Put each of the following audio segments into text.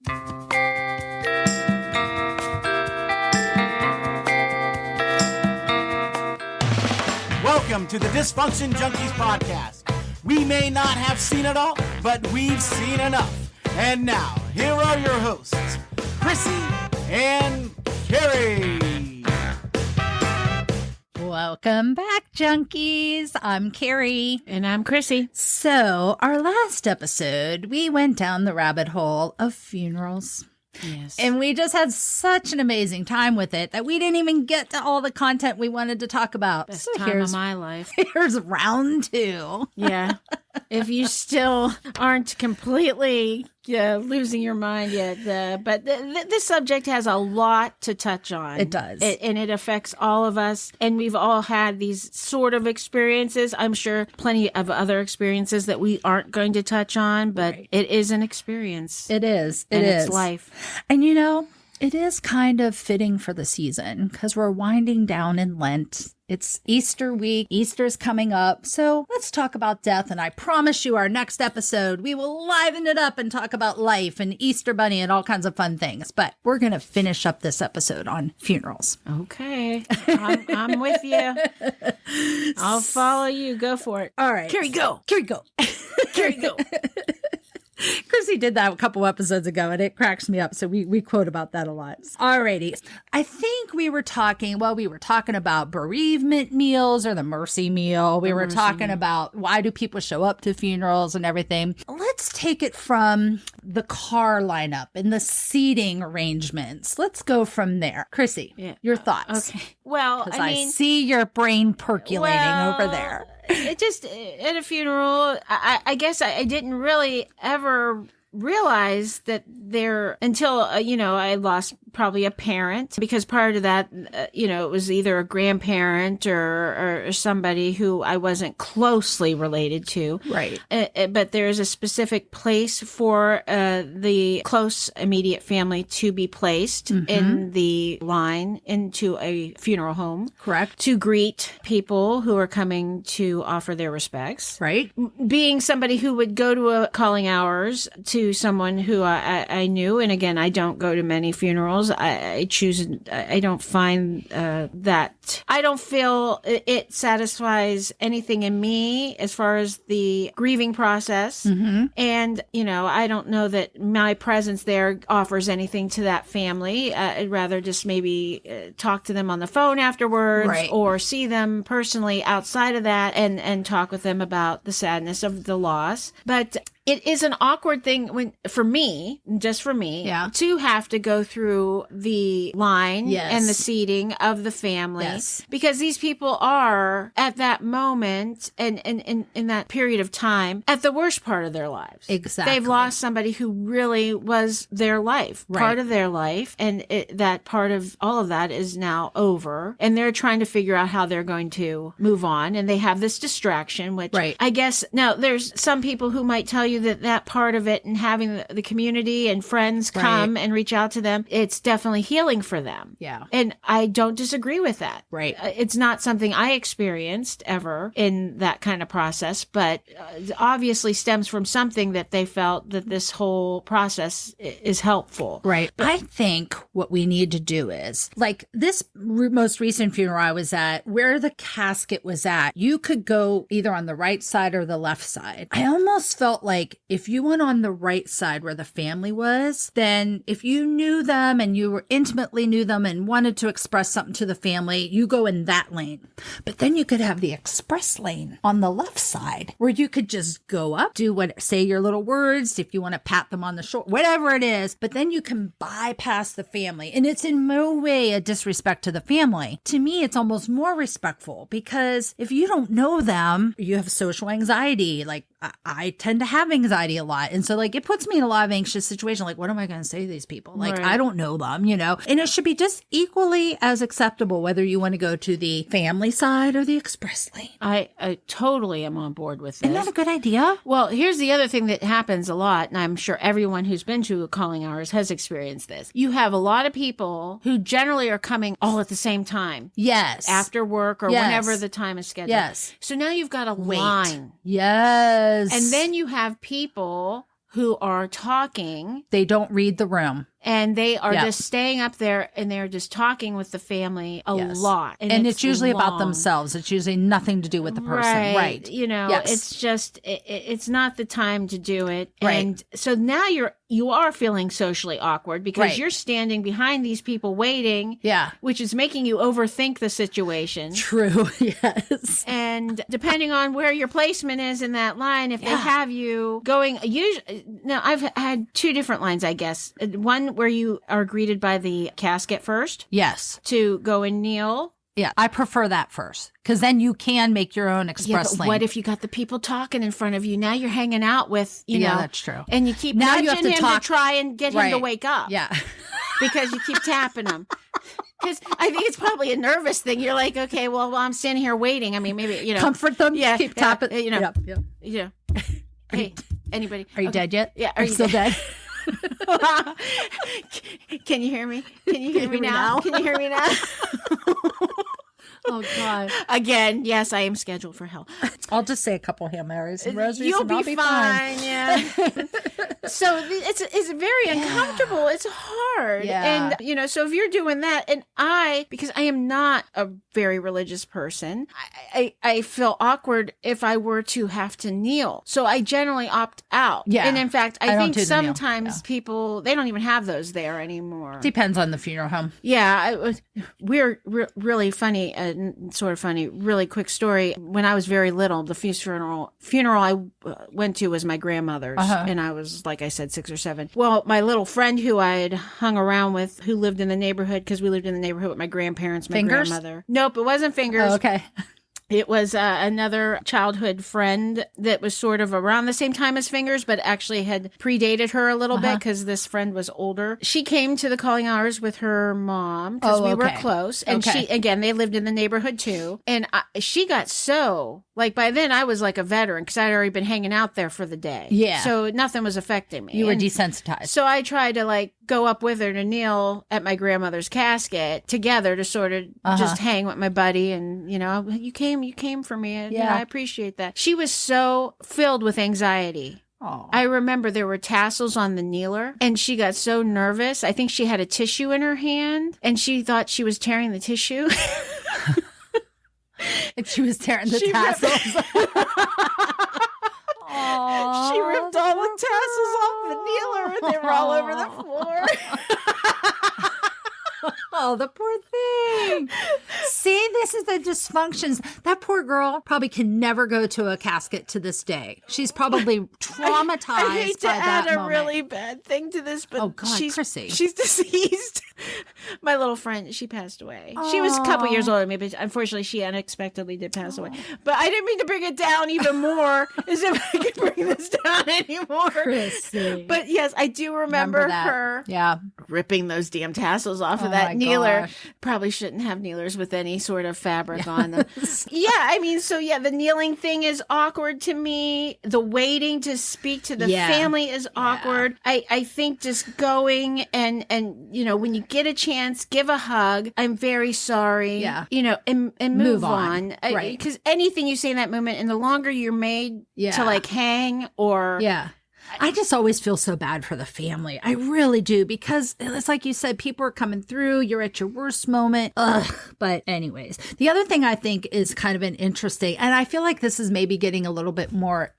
Welcome to the Dysfunction Junkies podcast. We may not have seen it all, but we've seen enough. And now, here are your hosts, Chrissy and Carrie. Welcome back, junkies. I'm Carrie. And I'm Chrissy. So, our last episode, we went down the rabbit hole of funerals. Yes. And we just had such an amazing time with it that we didn't even get to all the content we wanted to talk about. Best time of my life. Here's round 2. Yeah. If you still aren't completely losing your mind yet. But this subject has a lot to touch on. It does. And it affects all of us. And we've all had these sort of experiences. I'm sure plenty of other experiences that we aren't going to touch on, but It is an experience. It is. It's life. And you know, it is kind of fitting for the season because we're winding down in Lent. It's Easter week. Easter's coming up. So let's talk about death. And I promise you our next episode, we will liven it up and talk about life and Easter Bunny and all kinds of fun things. But we're going to finish up this episode on funerals. Okay. I'm with you. I'll follow you. Go for it. All right. Carrie, go. Carrie, go. Carrie, go. Chrissy did that a couple episodes ago, and it cracks me up. So we quote about that a lot. Alrighty. I think we were talking about bereavement meals or the mercy meal. We were talking about why do people show up to funerals and everything. Let's take it from the car lineup and the seating arrangements. Let's go from there. Chrissy, your thoughts. Okay. Well, I see your brain percolating over there. It just, at a funeral, I guess I didn't really ever realize that there until, I lost probably a parent, because prior to that, it was either a grandparent or somebody who I wasn't closely related to. Right. But there's a specific place for the close immediate family to be placed in the line into a funeral home. Correct. To greet people who are coming to offer their respects. Right. Being somebody who would go to a calling hours to someone who I knew, and again, I don't go to many funerals. I don't find that, I don't feel it satisfies anything in me as far as the grieving process. And, I don't know that my presence there offers anything to that family. I'd rather just maybe talk to them on the phone afterwards, or see them personally outside of that and talk with them about the sadness of the loss. But it is an awkward thing for me, to have to go through the line and the seating of the family, because these people are at that moment and in that period of time at the worst part of their lives. Exactly. They've lost somebody who really was their life, part of their life, and that part of all of that is now over, and they're trying to figure out how they're going to move on, and they have this distraction, which I guess now there's some people who might tell you that part of it and having the community and friends come and reach out to them, it's definitely healing for them. Yeah. And I don't disagree with that. Right. It's not something I experienced ever in that kind of process, but obviously stems from something that they felt that this whole process is helpful. Right. But I think what we need to do is, like this most recent funeral I was at, where the casket was at, you could go either on the right side or the left side. I almost felt like if you went on the right side where the family was, then if you knew them and you were intimately knew them and wanted to express something to the family, you go in that lane. But then you could have the express lane on the left side where you could just go up, say your little words, if you want to pat them on the shoulder, whatever it is, but then you can bypass the family. And it's in no way a disrespect to the family. To me, it's almost more respectful, because if you don't know them, you have social anxiety. Like I tend to have anxiety a lot. And so like it puts me in a lot of anxious situations. Like, what am I going to say to these people? Like, I don't know them, and it should be just equally as acceptable whether you want to go to the family side or the express lane. I totally am on board with this. Isn't that a good idea? Well, here's the other thing that happens a lot, and I'm sure everyone who's been to calling hours has experienced this. You have a lot of people who generally are coming all at the same time. Yes. After work or whenever the time is scheduled. Yes. So now you've got a line. Yes. And then you have people who are talking. They don't read the room. And they are just staying up there and they're just talking with the family a lot. And it's usually about themselves. It's usually nothing to do with the person. Right. You know, it's just, it's not the time to do it. Right. And so now you are feeling socially awkward because you're standing behind these people waiting. Yeah. Which is making you overthink the situation. True. Yes. And depending on where your placement is in that line, if they have you going, now I've had two different lines, I guess. One where you are greeted by the casket first. Yes. To go and kneel. Yeah, I prefer that first because then you can make your own express lane. What if you got the people talking in front of you? Now you're hanging out with, you know. Yeah, that's true. And you keep now nudging you have to him to try and get him to wake up. Yeah. Because you keep tapping him. Because I think it's probably a nervous thing. You're like, okay, well, I'm standing here waiting. I mean, maybe, you know. Comfort them. Yeah. Keep tapping. You know. Yep. You know. Hey, anybody. Are you dead yet? Yeah. Are you still dead? Can you hear me? Can you hear me now? Can you hear me now? Oh, God. Again, yes, I am scheduled for hell. I'll just say a couple Hail Marys and rosaries You'll and I'll be fine. Yeah. So it's very uncomfortable. It's hard. Yeah. And, you know, so if you're doing that, and because I am not a very religious person, I feel awkward if I were to have to kneel. So I generally opt out. Yeah. And in fact, I think sometimes kneel. people, they don't even have those there anymore. Depends on the funeral home. Yeah. We're really funny, sort of funny, really quick story. When I was very little, the funeral I went to was my grandmother's. And I was, like I said, 6 or 7. Well, my little friend who I had hung around with, who lived in the neighborhood, because we lived in the neighborhood with my grandparents, my grandmother. Nope, it wasn't Fingers. Oh, okay. It was another childhood friend that was sort of around the same time as Fingers, but actually had predated her a little bit because this friend was older. She came to the calling hours with her mom because we were close. And she, again, they lived in the neighborhood too. And she got so, like, by then I was like a veteran because I'd already been hanging out there for the day. Yeah. So nothing was affecting me. You were desensitized. So I tried to, like, go up with her to kneel at my grandmother's casket together to sort of just hang with my buddy. And, you know, you came for me. And, you know, I appreciate that. She was so filled with anxiety. Oh. I remember there were tassels on the kneeler and she got so nervous. I think she had a tissue in her hand and she thought she was tearing the tissue. And she was tearing the tassels. She ripped all the tassels off the kneeler and they were all over the floor. Oh, the poor thing. See, this is the dysfunctions. That poor girl probably can never go to a casket to this day. She's probably traumatized I hate to by add that a moment. really bad thing to this, but oh, God, Chrissy. She's deceased. My little friend, she passed away. She was a couple years older, maybe. Unfortunately, she unexpectedly did pass away. But I didn't mean to bring it down even more, as if I could bring this down anymore. Chrissy. But yes, I do remember her ripping those damn tassels off of that kneeler. Gosh. Probably shouldn't have kneelers with any sort of fabric on them. I mean, so the kneeling thing is awkward to me. The waiting to speak to the family is awkward. I think just going and you know, when you get a chance, give a hug. I'm very sorry. Yeah. You know, and move on. Right. Because anything you say in that moment, and the longer you're made to like hang or I just always feel so bad for the family. I really do, because it's like you said, people are coming through. You're at your worst moment. Ugh. But anyways, the other thing I think is kind of an interesting, and I feel like this is maybe getting a little bit more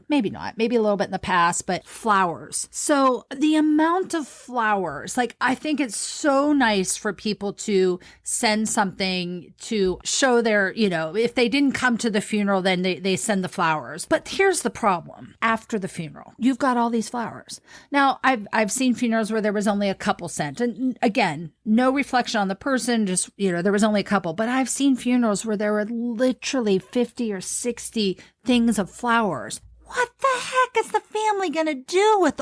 maybe not, maybe a little bit in the past, but flowers. So the amount of flowers, like, I think it's so nice for people to send something to show their, you know, if they didn't come to the funeral, then they send the flowers. But here's the problem. After the funeral, you've got all these flowers. Now, I've seen funerals where there was only a couple sent. And again, no reflection on the person, just, you know, there was only a couple. But I've seen funerals where there were literally 50 or 60 things of flowers. What the heck is the family going to do with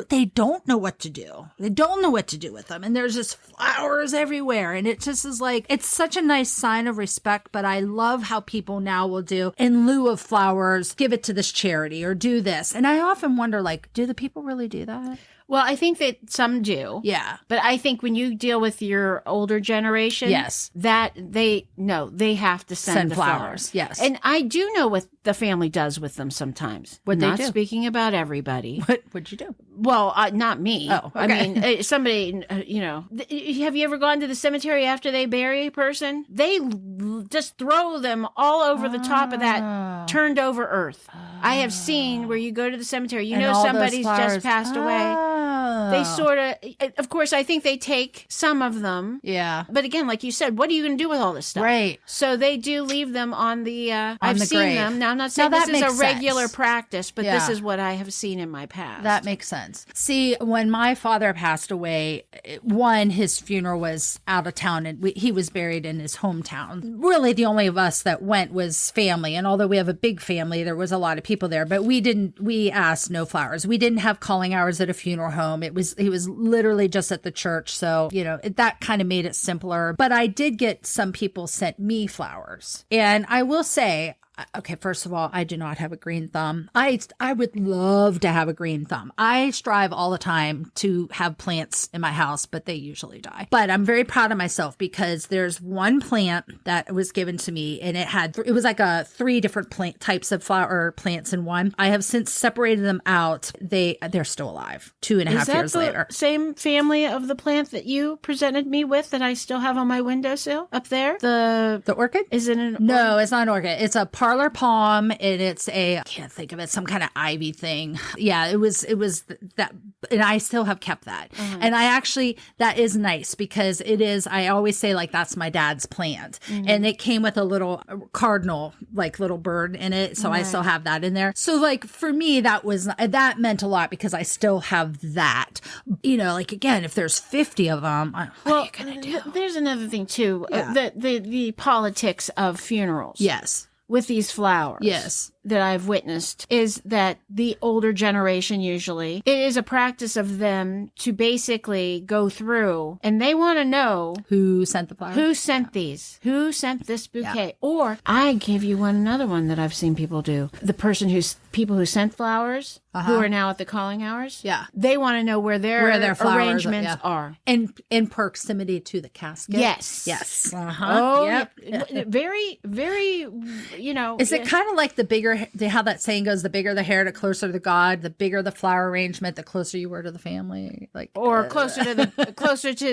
they don't know what to do. They don't know what to do with them. And there's just flowers everywhere. And it just is like, it's such a nice sign of respect. But I love how people now will do, in lieu of flowers, give it to this charity or do this. And I often wonder, like, do the people really do that? Well, I think that some do. Yeah. But I think when you deal with your older generation, that they have to send the flowers. Yes. And I do know with the family does with them sometimes. What'd they Not do? speaking about everybody. What'd you do? Well, not me. Oh, okay. I mean, somebody, have you ever gone to the cemetery after they bury a person? They just throw them all over the top of that turned over earth. I have seen where you go to the cemetery, And all those somebody's flowers. just passed away. They sort of course, I think they take some of them. Yeah. But again, like you said, what are you going to do with all this stuff? Right. So they do leave them on the, I've the seen grave. them. Now, I'm not saying Now, this that is a makes regular sense. practice, but this Yeah. is what I have seen in my past. That makes sense. See, when my father passed away, his funeral was out of town and he was buried in his hometown. Really, the only of us that went was family. And although we have a big family, there was a lot of people there, but we asked no flowers. We didn't have calling hours at a funeral home. He was literally just at the church. So, that kind of made it simpler. But I did get some people sent me flowers. And I will say, okay, first of all, I do not have a green thumb. I would love to have a green thumb. I strive all the time to have plants in my house, but they usually die. But I'm very proud of myself because there's one plant that was given to me and it was like 3 different types of flower plants in one. I have since separated them out. They're still alive 2.5 years later. Same family of the plant that you presented me with that I still have on my windowsill up there? The orchid? Is it an No, it's not an orchid. It's a parlor palm, and it's I can't think of it, some kind of ivy thing. Yeah, it was that, and I still have kept that. And that is nice because I always say like that's my dad's plant, and it came with a little cardinal, like little bird in it, so I still have that in there. So like for me, that meant a lot because I still have that. Like again, if there's 50 of them, what are you gonna do? There's another thing too, Yeah. the politics of funerals. Yes. With these flowers. Yes. That I've witnessed is that the older generation usually, it is a practice of them to basically go through and they want to know who sent the flowers, who sent these, who sent this bouquet. Or I give you another one that I've seen people do. The people who sent flowers who are now at the calling hours. Yeah. They want to know where their flowers arrangements are. And in proximity to the casket. Yes. Yes. Oh, Yep. yeah. Very, very, Is it kind of like the bigger, how that saying goes, the bigger the hair, the closer to God, the bigger the flower arrangement, the closer you were to the family? Or closer to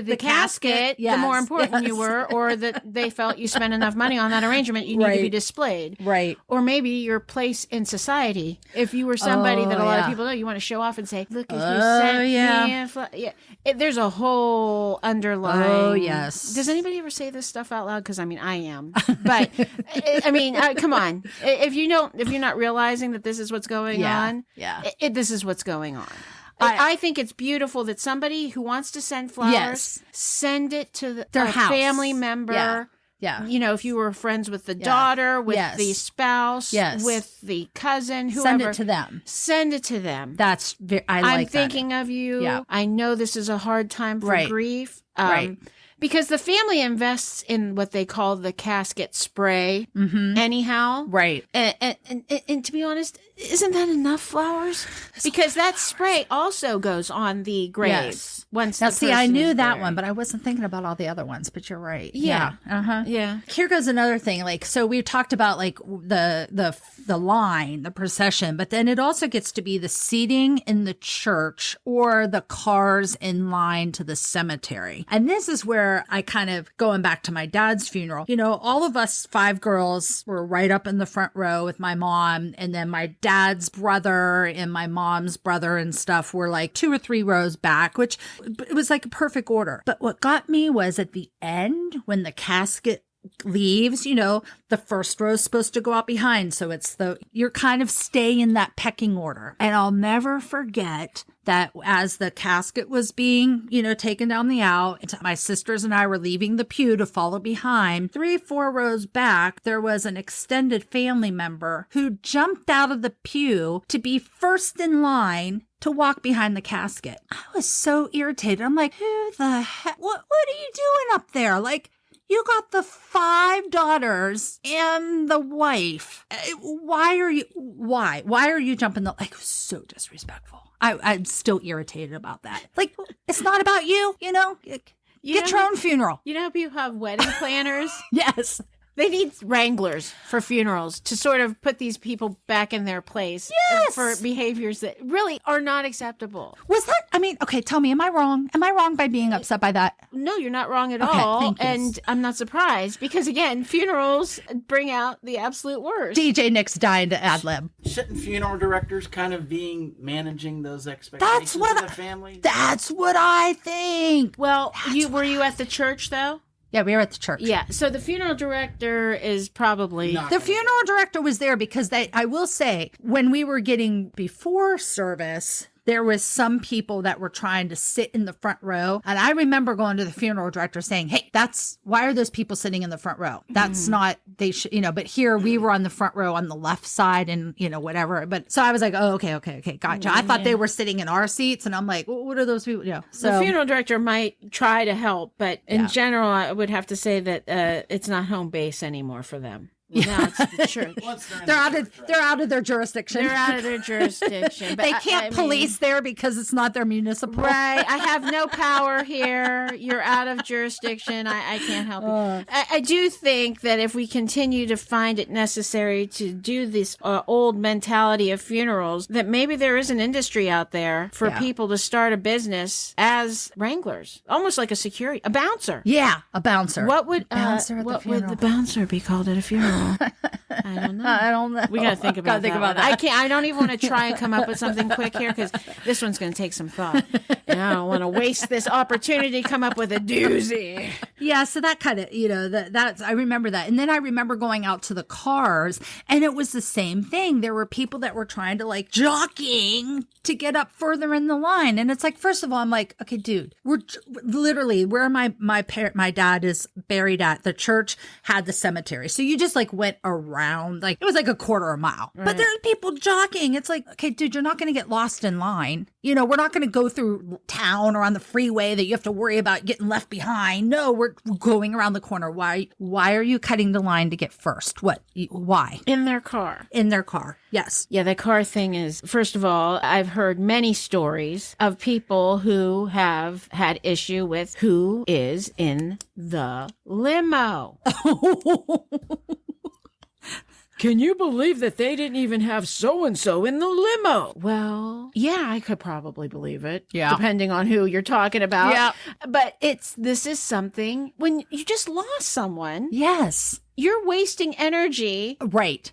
the casket, yes, the more important you were, or that they felt you spent enough money on that arrangement, you need to be displayed. Right. Or maybe your place in society. If you were somebody that a lot of people know, you want to show off and say, look, if you sent me a flower. Yeah. There's a whole underlying. Oh, yes. Does anybody ever say this stuff out loud? Because I mean, I am. But I mean, come on. If you're not realizing that this is what's going on, this is what's going on. I think it's beautiful that somebody who wants to send flowers, send it to their house. Family member. Yeah. If you were friends with the daughter, with the spouse, Yes. with the cousin, whoever. Send it to them. Send it to them. I'm thinking of you. Yeah. I know this is a hard time for grief. Right. Because the family invests in what they call the casket spray anyhow. Right. And to be honest, isn't that enough flowers? Because that spray also goes on the graves. Yes. Once Now, the see, I person knew is that buried. one, but I wasn't thinking about all the other ones, but you're right. Yeah. Yeah. Here goes another thing. So we talked about the line, the procession, but then it also gets to be the seating in the church or the cars in line to the cemetery. And this is where I kind of, going back to my dad's funeral, all of us 5 girls were right up in the front row with my mom, and then my dad's brother and my mom's brother and stuff were like 2 or 3 rows back, which it was like a perfect order. But what got me was at the end when the casket leaves, the first row is supposed to go out behind. So you're kind of staying in that pecking order. And I'll never forget that as the casket was being, taken down the aisle, my sisters and I were leaving the pew to follow behind. 3-4 rows back, there was an extended family member who jumped out of the pew to be first in line to walk behind the casket. I was so irritated. I'm like, who the heck? What are you doing up there? Like, you got the 5 daughters and the wife. Why are you jumping it was so disrespectful. I'm still irritated about that. Like, it's not about you, Get your own funeral. You know how people have wedding planners? Yes. They need wranglers for funerals to sort of put these people back in their place for behaviors that really are not acceptable. Was that, I mean, okay, tell me, am I wrong? Am I wrong by being upset by that? No, you're not wrong at all. Thank you. And I'm not surprised because, again, funerals bring out the absolute worst. DJ Nick's dying to ad lib. Shouldn't funeral directors kind of be managing those expectations of the family? That's what I think. Well, were you at the church, though? Yeah, we were at the church. Yeah, so the funeral director is probably... The funeral director was there because I will say, when we were getting before service, there was some people that were trying to sit in the front row. And I remember going to the funeral director saying, hey, why are those people sitting in the front row? That's not, they should, but here we were on the front row on the left side and, whatever. But so I was like, oh, okay, gotcha. I thought they were sitting in our seats and I'm like, well, what are those people? So the funeral director might try to help, but in general, I would have to say that it's not home base anymore for them. Now it's the church. They're out of their jurisdiction. They're out of their jurisdiction. But they can't police there because it's not their municipal. Right. I have no power here. You're out of jurisdiction. I can't help you. I do think that if we continue to find it necessary to do this old mentality of funerals, that maybe there is an industry out there for people to start a business as wranglers, almost like a bouncer. Yeah, a bouncer. What would the bouncer be called at a funeral? I don't know. We got to think about that. I can't. I don't even want to try and come up with something quick here because this one's going to take some thought, and I don't want to waste this opportunity to come up with a doozy. Yeah, so that kind of that's I remember that, and then I remember going out to the cars, and it was the same thing. There were people that were trying to jockeying to get up further in the line, and it's like, first of all, I'm like, okay, dude, we're literally where my dad is buried at. The church had the cemetery, so you just went around, it was a quarter of a mile. Right. But there's people jockeying. It's like, okay, dude, you're not going to get lost in line. We're not going to go through town or on the freeway that you have to worry about getting left behind. No, we're going around the corner. Why are you cutting the line to get first? Why? In their car. Yes. Yeah, the car thing is, first of all, I've heard many stories of people who have had issue with who is in the limo. Can you believe that they didn't even have so-and-so in the limo? Well, yeah, I could probably believe it. Yeah. Depending on who you're talking about. Yeah. But this is something, when you just lost someone. Yes. You're wasting energy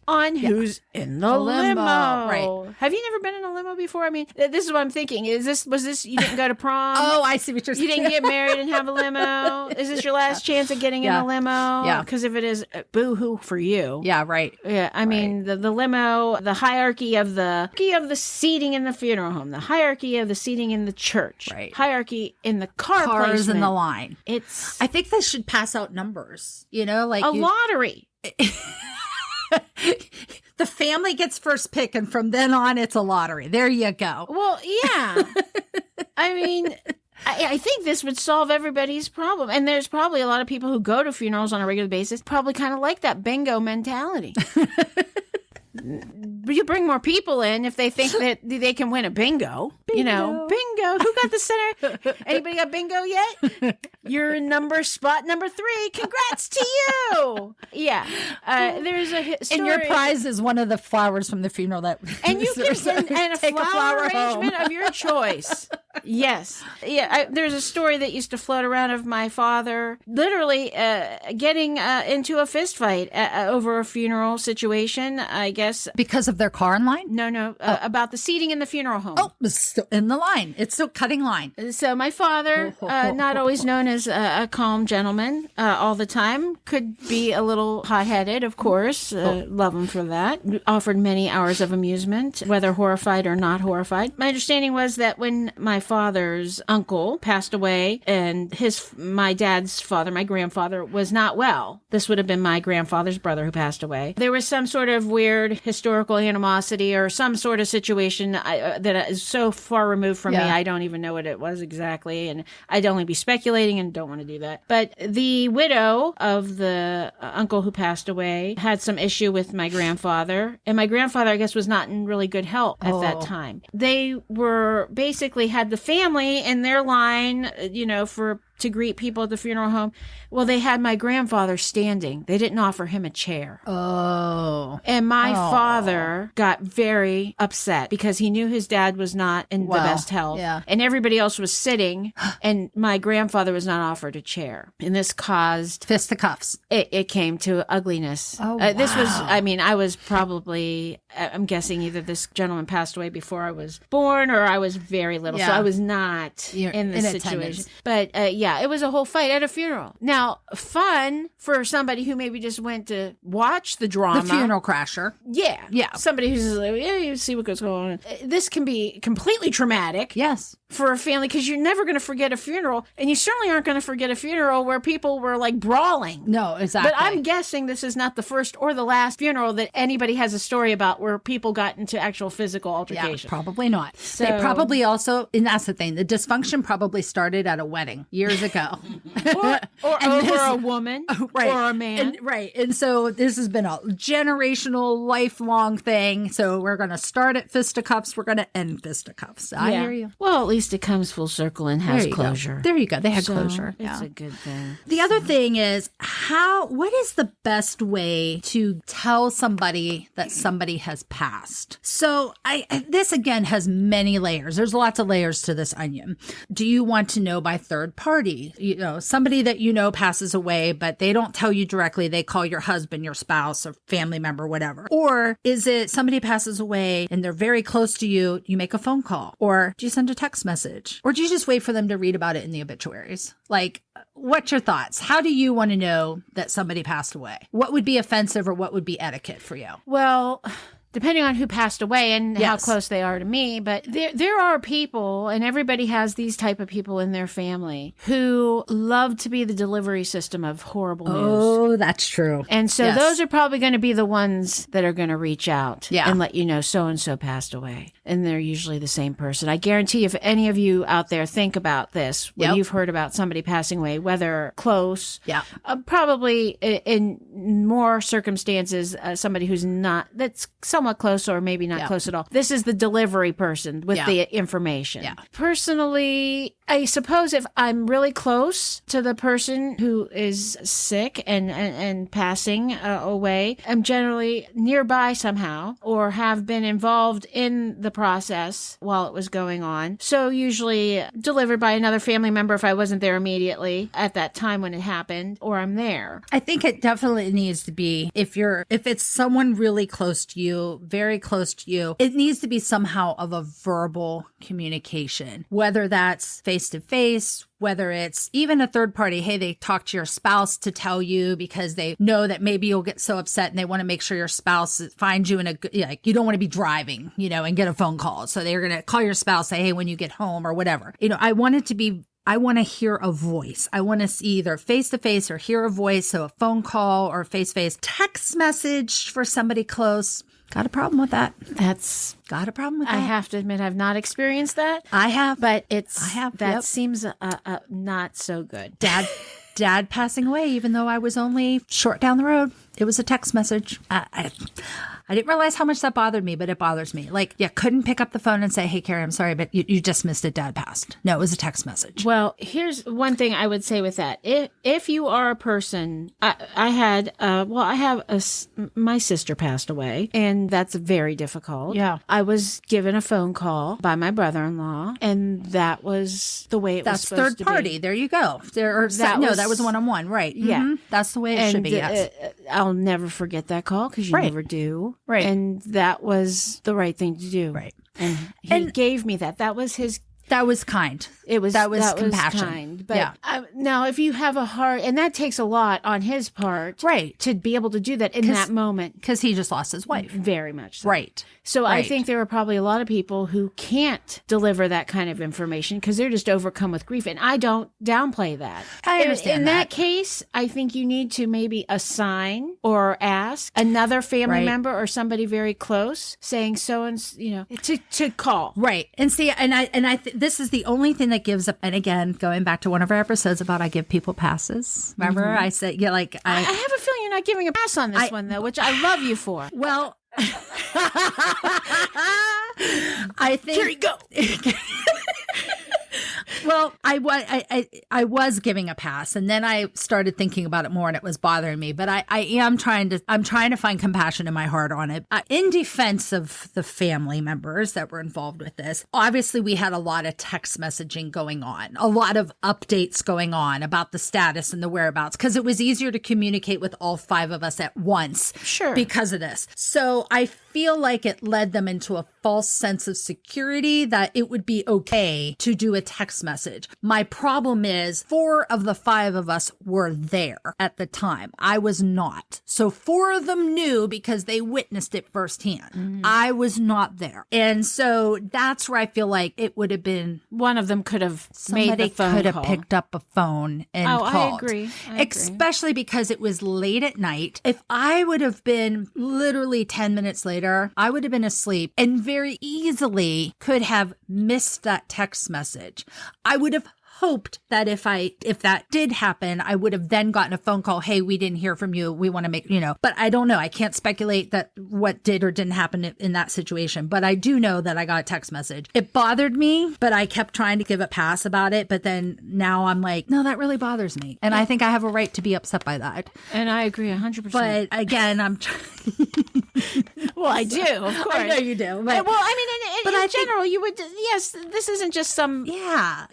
on who's in the limo. Right. Have you never been in a limo before? I mean, this is what I'm thinking. Was this, you didn't go to prom? Oh, I see what you're saying. You didn't get married and have a limo? Is this your last chance of getting in a limo? Yeah. Because if it is, boo-hoo for you. Yeah, right. Yeah, I mean, the limo, the hierarchy of the seating in the funeral home, the hierarchy of the seating in the church, hierarchy in the cars placement. In the line. I think they should pass out numbers, a lottery. The family gets first pick, and from then on, it's a lottery. There you go. Well, yeah. I mean, I think this would solve everybody's problem. And there's probably a lot of people who go to funerals on a regular basis, probably kind of like that bingo mentality. You bring more people in if they think that they can win a bingo. Bingo. Who got the center? Anybody got bingo yet? You're in spot number 3. Congrats to you. Yeah. There's a story. And your prize is one of the flowers from the funeral and you can send a flower arrangement of your choice. Yes. Yeah. There's a story that used to float around of my father literally getting into a fist fight over a funeral situation, I guess. Because of their car in line? No. About the seating in the funeral home. Oh, it's still in the line. It's still cutting line. So my father, not always known as a calm gentleman all the time, could be a little hot-headed, of course. Love him for that. Offered many hours of amusement, whether horrified or not horrified. My understanding was that when my father's uncle passed away and my dad's father, my grandfather, was not well. This would have been my grandfather's brother who passed away. There was some sort of weird historical animosity or some sort of situation that is so far removed from me, I don't even know what it was exactly, and I'd only be speculating and don't want to do that. But the widow of the uncle who passed away had some issue with my grandfather, and my grandfather, I guess, was not in really good health at that time. They were basically had the family in their line, for to greet people at the funeral home. Well, they had my grandfather standing. They didn't offer him a chair. Oh. And my father got very upset because he knew his dad was not in the best health. Yeah. And everybody else was sitting, and my grandfather was not offered a chair. And this caused... Fisticuffs. It came to ugliness. Oh, This was, I mean, I was probably, I'm guessing either this gentleman passed away before I was born or I was very little. So I was not in this situation. Attendance. But yeah, it was a whole fight at a funeral. Now, fun for somebody who maybe just went to watch the drama. The funeral crasher. Yeah. Yeah. Somebody who's just like, yeah, you see what goes on. This can be completely traumatic. Yes. For a family, because you're never going to forget a funeral, and you certainly aren't going to forget a funeral where people were like brawling. No, exactly. But I'm guessing this is not the first or the last funeral that anybody has a story about where people got into actual physical altercation. Yeah, probably not. They probably also, and that's the thing, the dysfunction probably started at a wedding years ago. or over a woman right. or a man. And so this has been a generational, lifelong thing. So we're going to start at fisticuffs. We're going to end fisticuffs. I hear you. Well, at least it comes full circle and has closure. There you go. They had closure. It's a good thing. The other thing is what is the best way to tell somebody that somebody has passed? So this again has many layers. There's lots of layers to this onion. Do you want to know by third party? You know, somebody that you know passes away, but they don't tell you directly. They call your husband, your spouse, or family member, whatever. Or is it somebody passes away and they're very close to you? You make a phone call, or do you send a text message, or do you just wait for them to read about it in the obituaries? Like, what's your thoughts? How do you want to know that somebody passed away? What would be offensive or what would be etiquette for you? Well, depending on who passed away and how close they are to me. But there are people, and everybody has these type of people in their family who love to be the delivery system of horrible news. Oh, that's true. And so those are probably going to be the ones that are going to reach out and let you know so-and-so passed away. And they're usually the same person. I guarantee if any of you out there think about this, when you've heard about somebody passing away, whether close, probably in more circumstances, somebody who's not, that's somewhat close or maybe not close at all. This is the delivery person with the information. Yeah. Personally, I suppose if I'm really close to the person who is sick and passing away, I'm generally nearby somehow or have been involved in the process while it was going on. So usually delivered by another family member if I wasn't there immediately at that time when it happened, or I'm there. I think it definitely needs to be, if it's someone really close to you, very close to you, it needs to be somehow of a verbal communication, whether that's face to face, whether it's even a third party. Hey, they talk to your spouse to tell you because they know that maybe you'll get so upset and they want to make sure your spouse finds you in a good, like, you don't want to be driving, and get a phone call. So they're going to call your spouse, say, hey, when you get home or whatever. I want to hear a voice. I want to see either face to face or hear a voice. So a phone call or face to face. Text message for somebody close. Got a problem with that. Got a problem with that. I have to admit, I've not experienced that. I have. But that seems not so good. Dad passing away, even though I was only short down the road. It was a text message. I didn't realize how much that bothered me, but it bothers me. Like, couldn't pick up the phone and say, hey, Carrie, I'm sorry, but you just missed it. Dad passed. No, it was a text message. Well, here's one thing I would say with that. If you are a person, my sister passed away, and that's very difficult. Yeah. I was given a phone call by my brother-in-law, and that was the way it was supposed to be. That's third party. There you go. That was one-on-one. Right. Yeah. Mm-hmm. That's the way it should be. Yes. I'll never forget that call because you never do. Right. And that was the right thing to do. Right. And he gave me that. That was his. That was kind. That was compassion. Kind. But now, if you have a heart, and that takes a lot on his part, right, to be able to do that in that moment, because he just lost his wife, very much so. Right. So I think there are probably a lot of people who can't deliver that kind of information because they're just overcome with grief, and I don't downplay that. I understand in that case, I think you need to maybe assign or ask another family member or somebody very close, saying so and to call. Right. And see, this is the only thing that gives up. And again, going back to one of our episodes about I give people passes. Remember, I said, I have a feeling you're not giving a pass on this one, though, which I love you for. Well, I think. Here you go. Well, I was giving a pass, and then I started thinking about it more, and it was bothering me. But I'm trying to find compassion in my heart on it. In defense of the family members that were involved with this, obviously we had a lot of text messaging going on, a lot of updates going on about the status and the whereabouts, because it was easier to communicate with all 5 of us at once. Sure. Because of this. So I feel like it led them into a false sense of security that it would be okay to do a text message. My problem is 4 of the 5 of us were there at the time. I was not. So 4 of them knew because they witnessed it firsthand. I was not there. And so that's where I feel like it would have been one of them could have somebody made the phone could have call. picked up a phone and called. I agree. Especially because it was late at night. If I would have been literally 10 minutes later, I would have been asleep and very easily could have missed that text message. I would have hoped that if that did happen, I would have then gotten a phone call. Hey, we didn't hear from you. We want to make, but I don't know. I can't speculate that what did or didn't happen in that situation. But I do know that I got a text message. It bothered me, but I kept trying to give a pass about it. But then now I'm like, no, that really bothers me. And I think I have a right to be upset by that. And I agree 100%. But again, I'm well, I do, of course. I know you do. But, well, I mean, in general, you would, yes, this isn't just some,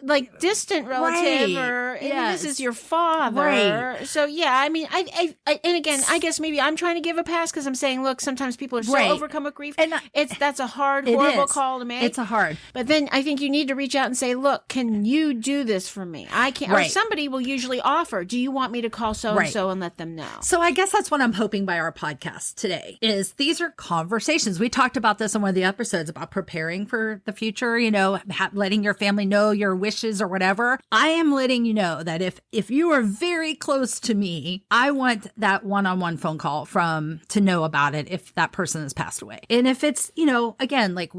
like distant relative or this is your father. Right. So, yeah, I mean, I and again, I guess maybe I'm trying to give a pass because I'm saying, look, sometimes people are so overcome with grief. And that's a hard, horrible call to make. It's a hard. But then I think you need to reach out and say, look, can you do this for me? I can't. Or somebody will usually offer, do you want me to call so-and-so and let them know? So I guess that's what I'm hoping by our podcast today is these are conversations. We talked about this in one of the episodes about preparing for the future, letting your family know your wishes or whatever. I am letting you know that if you are very close to me, I want that one-on-one phone call to know about it if that person has passed away. And if it's, again, like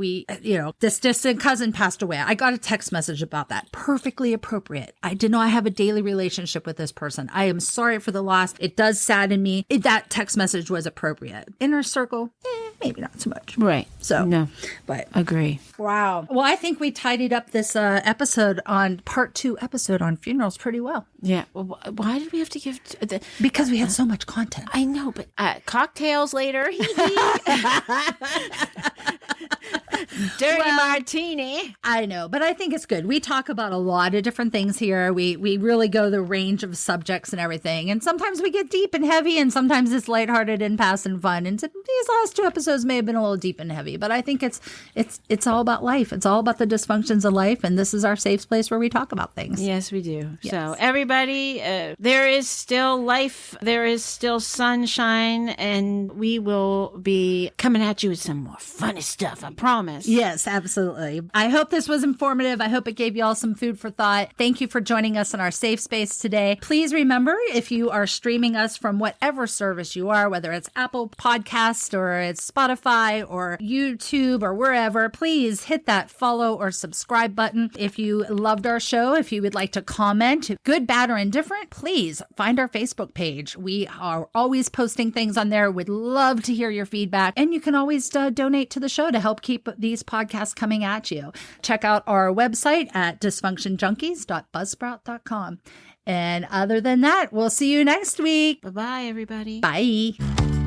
this distant cousin passed away, I got a text message about that. Perfectly appropriate. I did not have a daily relationship with this person. I am sorry for the loss. It does sadden me. That text message was appropriate. Inner circle, maybe not so much. Right. So, no, but agree. Wow. Well, I think we tidied up this episode on part 2 episode on funerals pretty well. Yeah. Well, why did we have to give? Because we had so much content. I know, but cocktails later. Dirty martini. I know, but I think it's good. We talk about a lot of different things here. We really go the range of subjects and everything. And sometimes we get deep and heavy, and sometimes it's lighthearted and fast and fun. And these last 2 episodes may have been a little deep and heavy, but I think it's all about life. It's all about the dysfunctions of life, and this is our safe place where we talk about things. Yes, we do. Yes. So everybody, there is still life. There is still sunshine, and we will be coming at you with some more funny stuff. I promise. Yes, absolutely. I hope this was informative. I hope it gave you all some food for thought. Thank you for joining us in our safe space today. Please remember, if you are streaming us from whatever service you are, whether it's Apple Podcast or it's Spotify or YouTube or wherever, please hit that follow or subscribe button. If you loved our show, if you would like to comment, good, bad, or indifferent, please find our Facebook page. We are always posting things on there. We'd love to hear your feedback. And you can always donate to the show to help keep these podcasts coming at you. Check out our website at dysfunctionjunkies.buzzsprout.com. And other than that, we'll see you next week. Bye-bye, everybody. Bye.